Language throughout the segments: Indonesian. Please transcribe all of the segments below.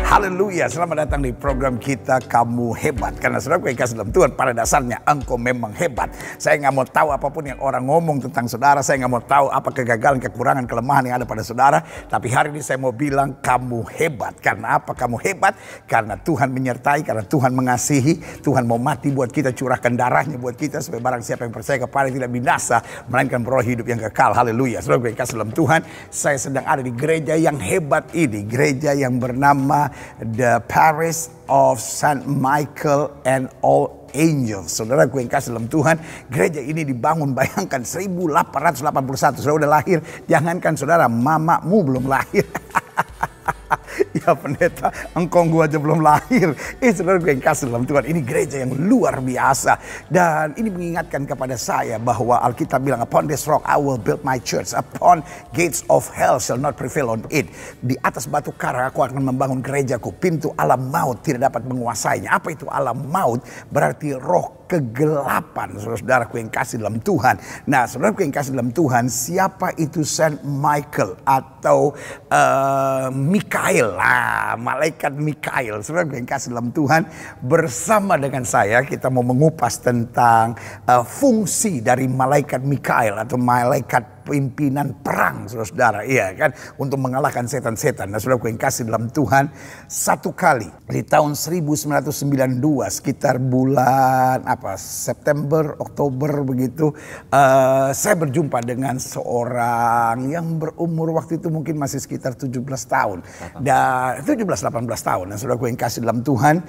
Haleluya, selamat datang di program kita Kamu Hebat. Karena saudara yang kasih dalam Tuhan, pada dasarnya engkau memang hebat. Saya nggak mau tahu apapun yang orang ngomong tentang saudara. Saya nggak mau tahu apa kegagalan, kekurangan, kelemahan yang ada pada saudara. Tapi hari ini saya mau bilang kamu hebat. Karena apa kamu hebat? Karena Tuhan menyertai, karena Tuhan mengasihi. Tuhan mau mati buat kita, curahkan darahnya buat kita. Supaya barang siapa yang percaya kepada tidak binasa, melainkan beroleh hidup yang kekal. Haleluya, saudara yang kasih dalam Tuhan. Saya sedang ada di gereja yang hebat ini. Gereja yang bernama The Parish of Saint Michael and All Angels. Saudara gue yang kasih dalam Tuhan, gereja ini dibangun, bayangkan 1881. Saudara udah lahir, jangankan saudara, mamamu belum lahir. Ya pendeta, engkau gua aja belum lahir. Saudara gue yang kasih dalam Tuhan, ini gereja yang luar biasa. Dan ini mengingatkan kepada saya bahwa Alkitab bilang, upon this rock I will build my church, upon gates of hell shall not prevail on it. Di atas batu karang aku akan membangun gerejaku, pintu alam maut tidak dapat menguasainya. Apa itu alam maut? Berarti roh kegelapan, saudara-saudaraku yang kasih dalam Tuhan. Nah, saudaraku yang kasih dalam Tuhan, siapa itu Saint Michael atau Mikael? Malaikat Mikael. Saudaraku yang kasih dalam Tuhan, bersama dengan saya kita mau mengupas tentang fungsi dari malaikat Mikael atau malaikat pimpinan perang, saudara-saudara, iya kan, untuk mengalahkan setan-setan. Nah, saudaraku yang kasih dalam Tuhan, satu kali di tahun 1992 sekitar bulan September, Oktober begitu, saya berjumpa dengan seorang yang berumur waktu itu mungkin masih sekitar 17 tahun. Dan 17-18 tahun. Nah, saudaraku yang kasih dalam Tuhan,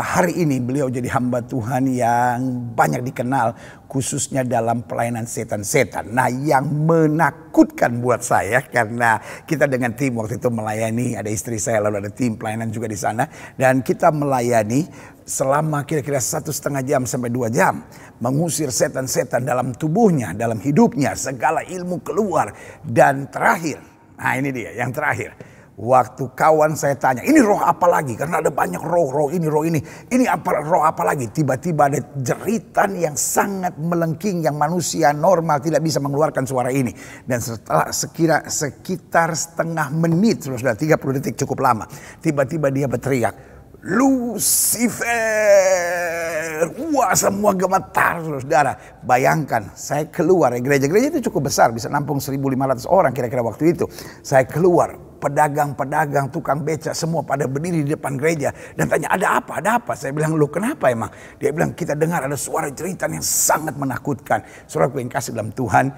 hari ini beliau jadi hamba Tuhan yang banyak dikenal, khususnya dalam pelayanan setan-setan. Nah, yang menakutkan buat saya, karena kita dengan tim waktu itu melayani, ada istri saya lalu ada tim pelayanan juga di sana, dan kita melayani selama kira-kira 1,5 jam sampai 2 jam, mengusir setan-setan dalam tubuhnya, dalam hidupnya, segala ilmu keluar. Dan terakhir, nah ini dia yang terakhir, waktu kawan saya tanya, ini roh apa lagi? Karena ada banyak roh ini. Ini apa, roh apa lagi? Tiba-tiba ada jeritan yang sangat melengking, yang manusia normal tidak bisa mengeluarkan suara ini. Dan setelah sekitar setengah menit, sudah 30 detik cukup lama, tiba-tiba dia berteriak, Lucifer. Wah, semua gemetar, saudara. Bayangkan, saya keluar, gereja itu cukup besar, bisa nampung 1.500 orang kira-kira waktu itu. Saya keluar, pedagang-pedagang, tukang beca, semua pada berdiri di depan gereja dan tanya, ada apa? Saya bilang, lu kenapa emang? Dia bilang, kita dengar ada suara jeritan yang sangat menakutkan. Saudaraku yang kasih dalam Tuhan,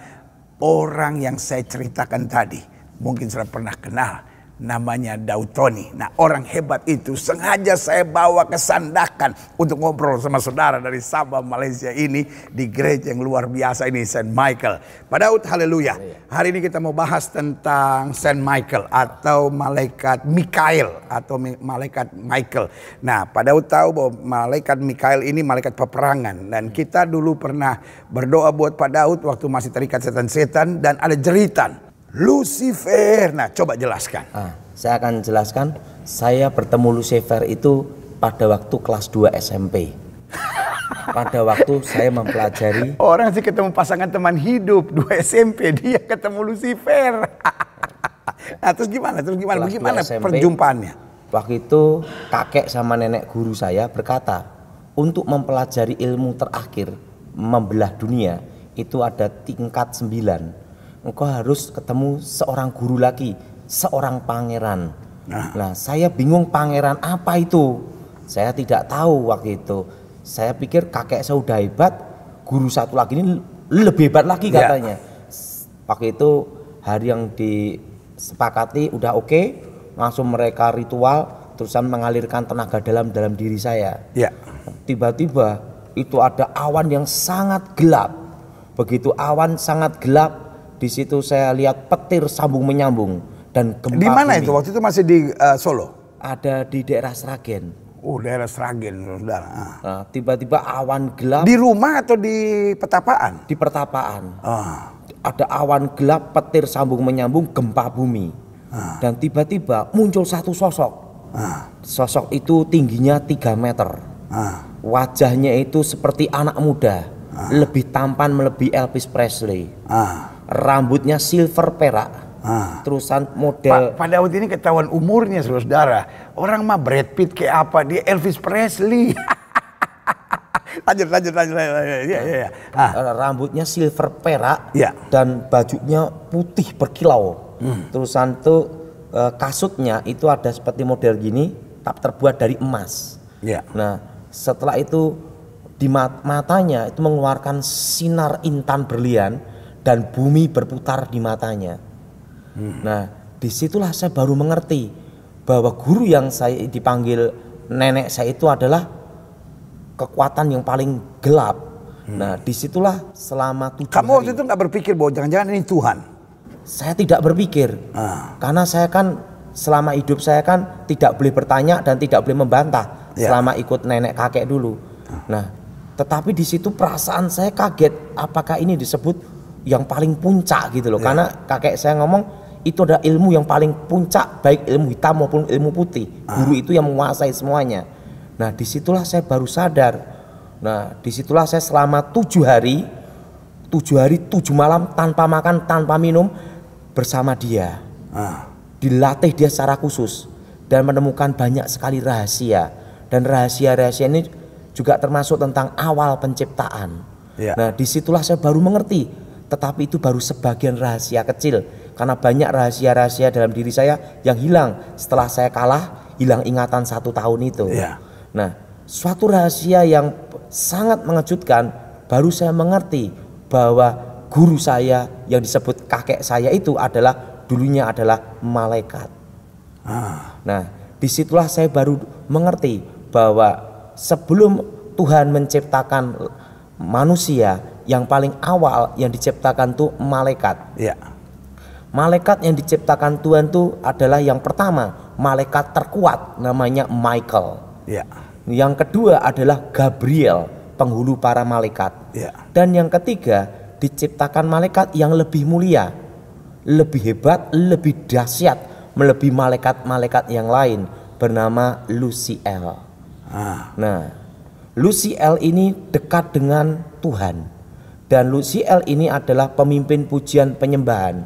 orang yang saya ceritakan tadi, mungkin sudah pernah kenal, namanya Daud Tony. Nah, orang hebat itu sengaja saya bawa ke Sandakan untuk ngobrol sama saudara dari Sabah, Malaysia ini, di gereja yang luar biasa ini, Saint Michael. Pak Daud, haleluya. Hari ini kita mau bahas tentang Saint Michael atau malaikat Mikael atau malaikat Michael. Nah, Pak Daud tahu bahwa malaikat Mikael ini malaikat peperangan, dan kita dulu pernah berdoa buat Pak Daud waktu masih terikat setan-setan dan ada jeritan Lucifer. Nah, coba jelaskan. Saya akan jelaskan. Saya bertemu Lucifer itu pada waktu kelas 2 SMP. Pada waktu saya mempelajari. Orang sih ketemu pasangan teman hidup 2 SMP, dia ketemu Lucifer. Nah, terus gimana? Bagaimana perjumpaannya? Waktu itu kakek sama nenek guru saya berkata, untuk mempelajari ilmu terakhir membelah dunia itu ada tingkat 9. Engkau harus ketemu seorang guru lagi, seorang pangeran. Nah, saya bingung pangeran apa itu. Saya tidak tahu waktu itu. Saya pikir kakek saya udah hebat, guru satu lagi ini lebih hebat lagi katanya. Waktu itu hari yang disepakati udah oke, langsung mereka ritual, terusan mengalirkan tenaga dalam diri saya. Tiba-tiba itu ada awan yang sangat gelap. Begitu awan sangat gelap, di situ saya lihat petir sambung menyambung dan gempa. Di mana itu? Waktu itu masih di Solo? Ada di daerah Sragen. Oh, daerah Sragen, saudara. Nah, tiba-tiba awan gelap. Di rumah atau di pertapaan? Di pertapaan. Ada awan gelap, petir sambung menyambung, gempa bumi. Dan tiba-tiba muncul satu sosok. Sosok itu tingginya 3 meter. Wajahnya itu seperti anak muda, lebih tampan melebihi Elvis Presley. Rambutnya silver perak, Terusan model. Pada waktu ini ketahuan umurnya saudara. Orang mah Brad Pitt kayak apa? Dia Elvis Presley. lanjut. Ya. Rambutnya silver perak ya. Dan bajunya putih berkilau. Terusan tuh kasutnya itu ada seperti model gini, tapi terbuat dari emas. Ya. Nah, setelah itu di matanya itu mengeluarkan sinar intan berlian dan bumi berputar di matanya. Nah, disitulah saya baru mengerti bahwa guru yang saya dipanggil nenek saya itu adalah kekuatan yang paling gelap. Nah, disitulah selama 7 hari. Kamu waktu itu nggak berpikir bahwa jangan-jangan ini Tuhan? Saya tidak berpikir, karena saya kan selama hidup saya kan tidak boleh bertanya dan tidak boleh membantah selama ikut nenek kakek dulu. Nah, tetapi di situ perasaan saya kaget, apakah ini disebut yang paling puncak gitu loh? Karena kakek saya ngomong itu ada ilmu yang paling puncak, baik ilmu hitam maupun ilmu putih. Guru itu yang menguasai semuanya. Nah, disitulah saya baru sadar. Nah, disitulah saya selama 7 hari 7 malam tanpa makan, tanpa minum bersama dia. Dilatih dia secara khusus dan menemukan banyak sekali rahasia. Dan rahasia-rahasia ini juga termasuk tentang awal penciptaan. Nah, disitulah saya baru mengerti. Tetapi itu baru sebagian rahasia kecil, karena banyak rahasia-rahasia dalam diri saya yang hilang setelah saya kalah, hilang ingatan 1 tahun itu. Nah, suatu rahasia yang sangat mengejutkan, baru saya mengerti bahwa guru saya yang disebut kakek saya itu adalah dulunya adalah malaikat. Nah, disitulah saya baru mengerti bahwa sebelum Tuhan menciptakan manusia, yang paling awal yang diciptakan tuh malaikat. Malaikat yang diciptakan Tuhan tuh adalah yang pertama malaikat terkuat namanya Michael. Yang kedua adalah Gabriel, penghulu para malaikat. Dan yang ketiga diciptakan malaikat yang lebih mulia, lebih hebat, lebih dahsyat, melebihi malaikat-malaikat yang lain, bernama Luciel. Nah, Luciel ini dekat dengan Tuhan. Dan Luciel ini adalah pemimpin pujian penyembahan.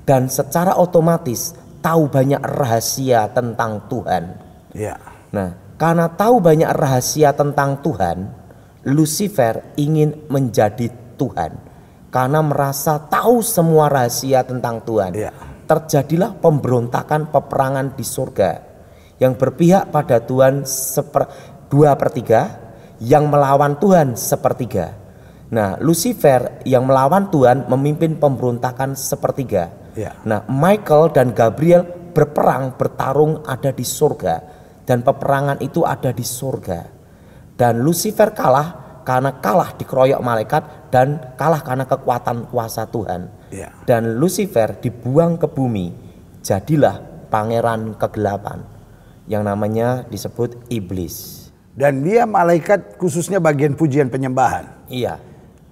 Dan secara otomatis tahu banyak rahasia tentang Tuhan. Nah, karena tahu banyak rahasia tentang Tuhan, Lucifer ingin menjadi Tuhan. Karena merasa tahu semua rahasia tentang Tuhan. Terjadilah pemberontakan, peperangan di surga yang berpihak pada Tuhan 2/3, yang melawan Tuhan 1/3. Nah, Lucifer yang melawan Tuhan memimpin pemberontakan 1/3. Nah, Michael dan Gabriel bertarung ada di surga, dan peperangan itu ada di surga. Dan Lucifer kalah karena kalah dikeroyok malaikat dan kalah karena kekuatan kuasa Tuhan. Dan Lucifer dibuang ke bumi, jadilah pangeran kegelapan yang namanya disebut iblis. Dan dia malaikat khususnya bagian pujian penyembahan.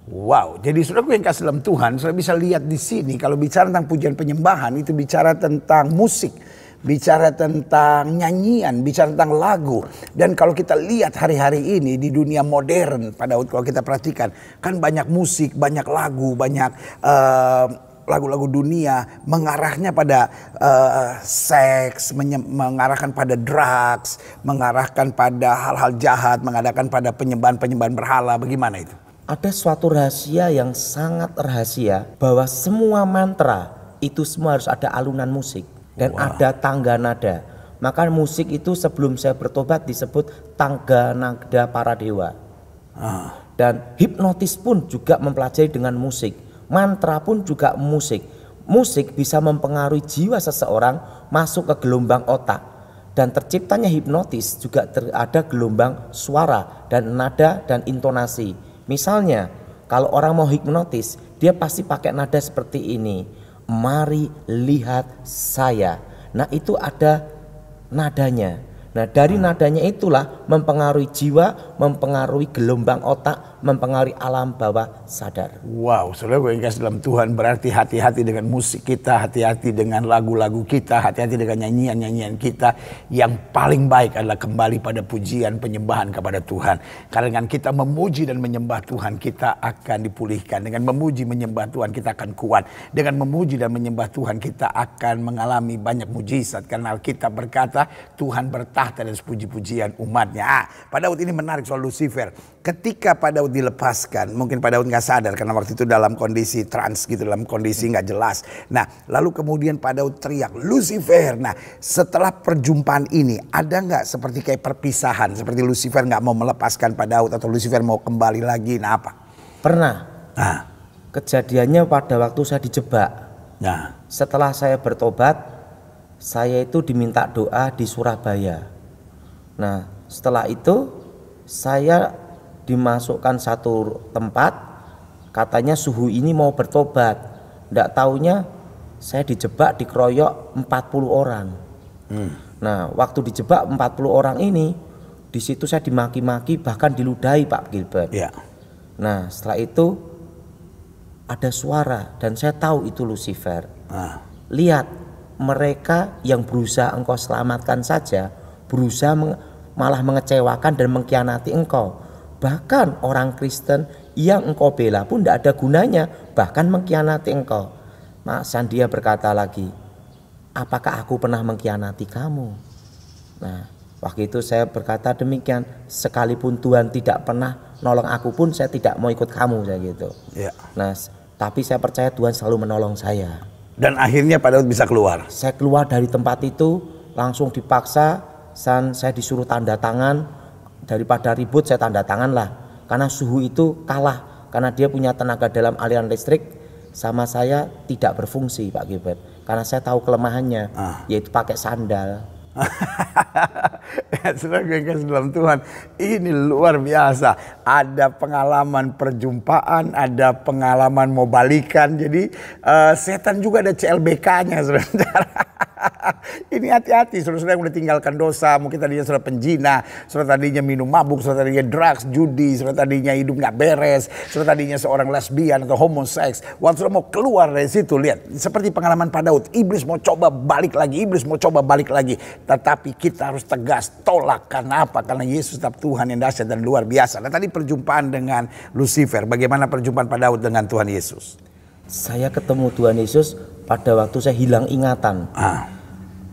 Wow, jadi saudaraku yang kasih dalam Tuhan, saudara bisa lihat di sini kalau bicara tentang pujian penyembahan itu bicara tentang musik, bicara tentang nyanyian, bicara tentang lagu. Dan kalau kita lihat hari-hari ini di dunia modern, kalau kita perhatikan kan banyak musik, banyak lagu, banyak lagu-lagu dunia mengarahnya pada seks, mengarahkan pada drugs, mengarahkan pada hal-hal jahat, mengarahkan pada penyembahan-penyembahan berhala. Bagaimana itu? Ada suatu rahasia yang sangat rahasia, bahwa semua mantra itu semua harus ada alunan musik dan ada tangga nada. Maka musik itu sebelum saya bertobat disebut tangga nada para dewa. Dan hipnotis pun juga mempelajari dengan musik. Mantra pun juga musik. Musik bisa mempengaruhi jiwa seseorang masuk ke gelombang otak. Dan terciptanya hipnotis juga ada gelombang suara dan nada dan intonasi. Misalnya, kalau orang mau hipnotis, dia pasti pakai nada seperti ini. Mari lihat saya. Nah, itu ada nadanya. Nah, dari nadanya itulah mempengaruhi jiwa, mempengaruhi gelombang otak, mempengaruhi alam bawah sadar. Wow, saudara gue yang kasih dalam Tuhan, berarti hati-hati dengan musik kita, hati-hati dengan lagu-lagu kita, hati-hati dengan nyanyian-nyanyian kita. Yang paling baik adalah kembali pada pujian penyembahan kepada Tuhan. Karena dengan kita memuji dan menyembah Tuhan, kita akan dipulihkan. Dengan memuji menyembah Tuhan, kita akan kuat. Dengan memuji dan menyembah Tuhan, kita akan mengalami banyak mujizat. Karena Alkitab berkata, Tuhan bertahta dan puji-pujian umatnya. Pak Daud ini menarik soal Lucifer. Ketika Pak Daud dilepaskan, mungkin Pak Daud nggak sadar karena waktu itu dalam kondisi trans gitu, dalam kondisi nggak jelas. Nah, lalu kemudian Pak Daud teriak, Lucifer. Nah, setelah perjumpaan ini, ada nggak seperti kayak perpisahan, seperti Lucifer nggak mau melepaskan Pak Daud atau Lucifer mau kembali lagi? Nah, apa? Pernah. Nah, Kejadiannya pada waktu saya dijebak. nah, Setelah saya bertobat, saya itu diminta doa di Surabaya. Nah, setelah itu saya dimasukkan satu tempat, katanya suhu ini mau bertobat. Nggak taunya saya dijebak, dikeroyok 40 orang. Nah, waktu dijebak 40 orang ini, di situ saya dimaki-maki, bahkan diludahi Pak Gilbert. ya. Nah, setelah itu ada suara dan saya tahu itu Lucifer. Nah, Lihat, mereka yang berusaha engkau selamatkan saja berusaha malah mengecewakan dan mengkhianati engkau. Bahkan orang Kristen yang engkau bela pun tidak ada gunanya, bahkan mengkhianati engkau. Nah, Sandia berkata lagi, apakah aku pernah mengkhianati kamu? Nah, waktu itu saya berkata demikian, sekalipun Tuhan tidak pernah nolong aku pun saya tidak mau ikut kamu, saya gitu. ya. Nah, tapi saya percaya Tuhan selalu menolong saya. Dan akhirnya Pak Daud bisa keluar. Saya keluar dari tempat itu langsung dipaksa, saya disuruh tanda tangan. Daripada ribut saya tanda tangan lah, karena suhu itu kalah, karena dia punya tenaga dalam aliran listrik, sama saya tidak berfungsi Pak Gilbert, karena saya tahu kelemahannya, yaitu pakai sandal. Saudara gue kasih dalam Tuhan, ini luar biasa. Ada pengalaman perjumpaan, ada pengalaman mau balikan. Jadi setan juga ada CLBK-nya, saudara. Ini hati-hati, saudara yang udah tinggalkan dosa. Mungkin tadinya saudara penjina, saudara tadinya minum mabuk, saudara tadinya drugs, judi, saudara tadinya hidup nggak beres, saudara tadinya seorang lesbian atau homoseks. Waktu saudara mau keluar dari situ, lihat seperti pengalaman Pak Daud. Iblis mau coba balik lagi, iblis mau coba balik lagi. Tetapi kita harus tegas, tolak. Karena apa? Karena Yesus tetap Tuhan yang dahsyat dan luar biasa. Nah, tadi perjumpaan dengan Lucifer, bagaimana perjumpaan Pak Daud dengan Tuhan Yesus? Saya ketemu Tuhan Yesus pada waktu saya hilang ingatan.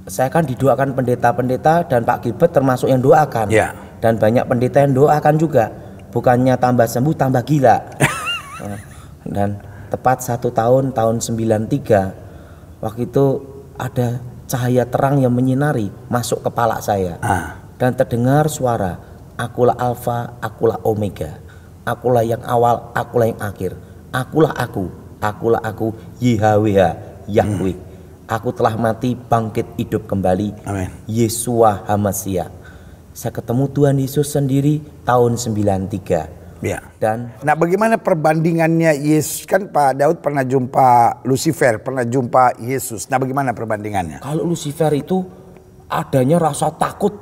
Saya kan didoakan pendeta-pendeta dan Pak Gilbert termasuk yang doakan. Ya. Dan banyak pendeta yang doakan juga. Bukannya tambah sembuh, tambah gila. Dan tepat 1 tahun 93, waktu itu ada cahaya terang yang menyinari masuk kepala saya. Dan terdengar suara, akulah Alfa, akulah Omega. Akulah yang awal, akulah yang akhir. Akulah aku, YHWH, Yahweh. Aku telah mati, bangkit hidup kembali. Amin. Yesua HaMasiah. Saya ketemu Tuhan Yesus sendiri tahun 93. Ya. Dan Nah, bagaimana perbandingannya Yesus? Kan Pak Daud pernah jumpa Lucifer, pernah jumpa Yesus. Nah, bagaimana perbandingannya? kalau Lucifer itu adanya rasa takut,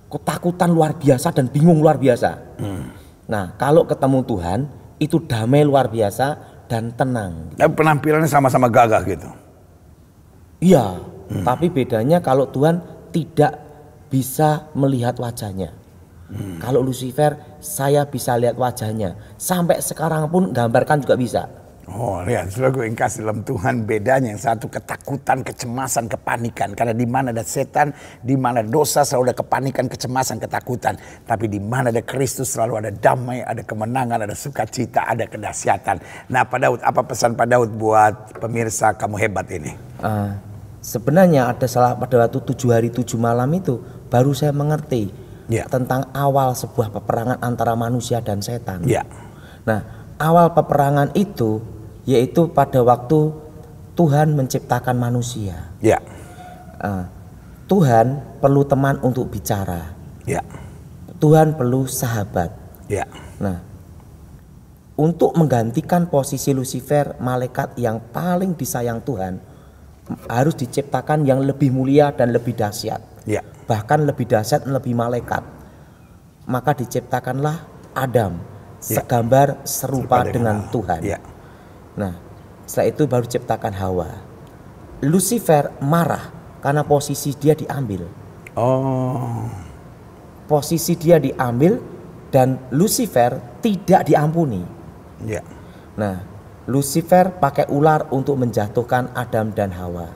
ketakutan luar biasa dan bingung luar biasa. Nah, kalau ketemu Tuhan itu damai luar biasa dan tenang. Nah, penampilannya sama-sama gagah gitu. Iya, tapi bedanya kalau Tuhan tidak bisa melihat wajahnya. Kalau Lucifer saya bisa lihat wajahnya. Sampai sekarang pun gambarkan juga bisa. Oh, lihat, sudah gue kasih dalam Tuhan bedanya. Yang satu ketakutan, kecemasan, kepanikan. Karena di mana ada setan, di mana dosa selalu ada kepanikan, kecemasan, ketakutan. Tapi di mana ada Kristus selalu ada damai, ada kemenangan, ada sukacita, ada kedahsyatan. Nah, Pak Daud, apa pesan Pak Daud buat pemirsa Kamu Hebat ini? Sebenarnya ada salah pada waktu 7 hari 7 malam itu baru saya mengerti tentang awal sebuah peperangan antara manusia dan setan. Nah, awal peperangan itu yaitu pada waktu Tuhan menciptakan manusia. Tuhan perlu teman untuk bicara. Tuhan perlu sahabat. Nah, untuk menggantikan posisi Lucifer, malaikat yang paling disayang Tuhan, harus diciptakan yang lebih mulia dan lebih dahsyat. Bahkan lebih dahsyat dan lebih malaikat. maka diciptakanlah Adam segambar serupa dengan Tuhan. Nah, setelah itu baru diciptakan Hawa. Lucifer marah karena posisi dia diambil. Posisi dia diambil dan Lucifer tidak diampuni. Nah, Lucifer pakai ular untuk menjatuhkan Adam dan Hawa.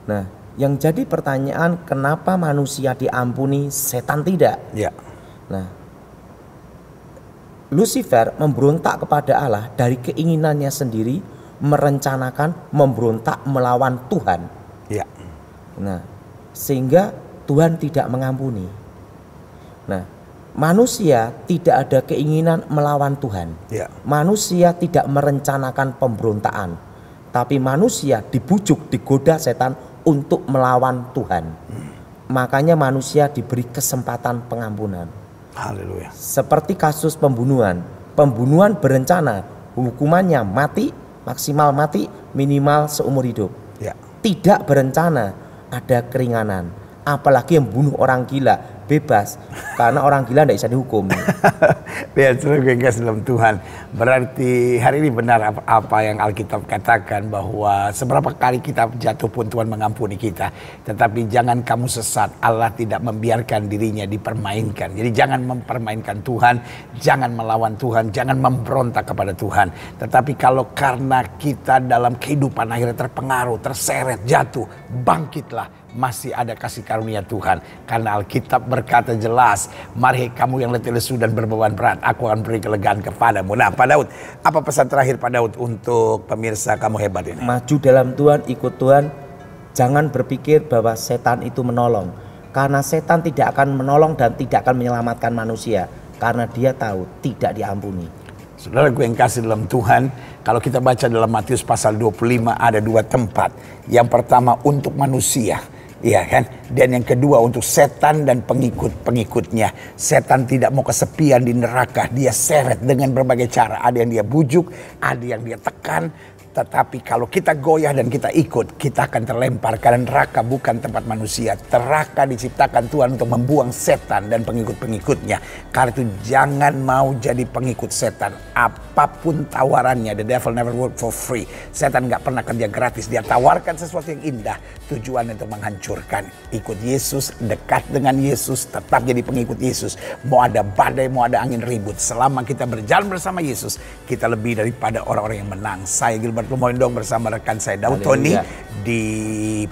Nah, yang jadi pertanyaan, kenapa manusia diampuni, setan tidak? Nah, Lucifer memberontak kepada Allah dari keinginannya sendiri, merencanakan memberontak melawan Tuhan. Nah, sehingga Tuhan tidak mengampuni. Nah, manusia tidak ada keinginan melawan Tuhan. Manusia tidak merencanakan pemberontakan, tapi manusia dibujuk, digoda setan untuk melawan Tuhan. Makanya manusia diberi kesempatan pengampunan. Haleluya. Seperti kasus pembunuhan. Pembunuhan berencana, hukumannya mati, maksimal mati, minimal seumur hidup. Tidak berencana, ada keringanan. Apalagi yang bunuh orang gila, bebas, karena orang gila tidak bisa dihukum. Lihat saudara yang kasih dalam Tuhan, berarti hari ini benar apa yang Alkitab katakan, bahwa seberapa kali kita jatuh pun Tuhan mengampuni kita. Tetapi jangan kamu sesat, Allah tidak membiarkan dirinya dipermainkan. Jadi jangan mempermainkan Tuhan, jangan melawan Tuhan, jangan memberontak kepada Tuhan. Tetapi kalau karena kita dalam kehidupan akhirnya terpengaruh, terseret, jatuh, bangkitlah. Masih ada kasih karunia Tuhan. Karena Alkitab berkata jelas, mari kamu yang letih lesu dan berbeban berat, aku akan beri kelegaan kepadamu. Nah, Pak Daud, apa pesan terakhir Pak Daud untuk pemirsa Kamu Hebat ini? Maju dalam Tuhan, ikut Tuhan. Jangan berpikir bahwa setan itu menolong. Karena setan tidak akan menolong dan tidak akan menyelamatkan manusia. Karena dia tahu tidak diampuni. Saudara gue yang kasih dalam Tuhan, kalau kita baca dalam Matius pasal 25 ada dua tempat. Yang pertama untuk manusia, iya kan? Dan yang kedua untuk setan dan pengikut-pengikutnya. Setan tidak mau kesepian di neraka, dia seret dengan berbagai cara. Ada yang dia bujuk, ada yang dia tekan. Tetapi kalau kita goyah dan kita ikut, kita akan terlempar. Karena neraka bukan tempat manusia. Neraka diciptakan Tuhan untuk membuang setan dan pengikut-pengikutnya. Karena itu jangan mau jadi pengikut setan. Apapun tawarannya, the devil never work for free. Setan gak pernah kerja gratis. Dia tawarkan sesuatu yang indah, tujuan untuk menghancurkan. Ikut Yesus, dekat dengan Yesus, tetap jadi pengikut Yesus. Mau ada badai, mau ada angin ribut, selama kita berjalan bersama Yesus, kita lebih daripada orang-orang yang menang. Saya Gilbert Lumoindong bersama rekan saya Daud Tony di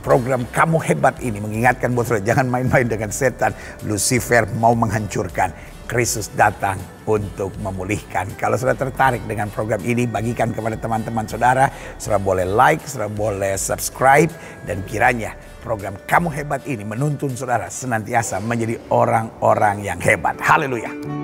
program Kamu Hebat ini mengingatkan buat saudara, jangan main-main dengan setan. Lucifer mau menghancurkan, Kristus datang untuk memulihkan. Kalau sudah tertarik dengan program ini, bagikan kepada teman-teman saudara. Saudara boleh like, saudara boleh subscribe, dan kiranya program Kamu Hebat ini menuntun saudara senantiasa menjadi orang-orang yang hebat. Haleluya.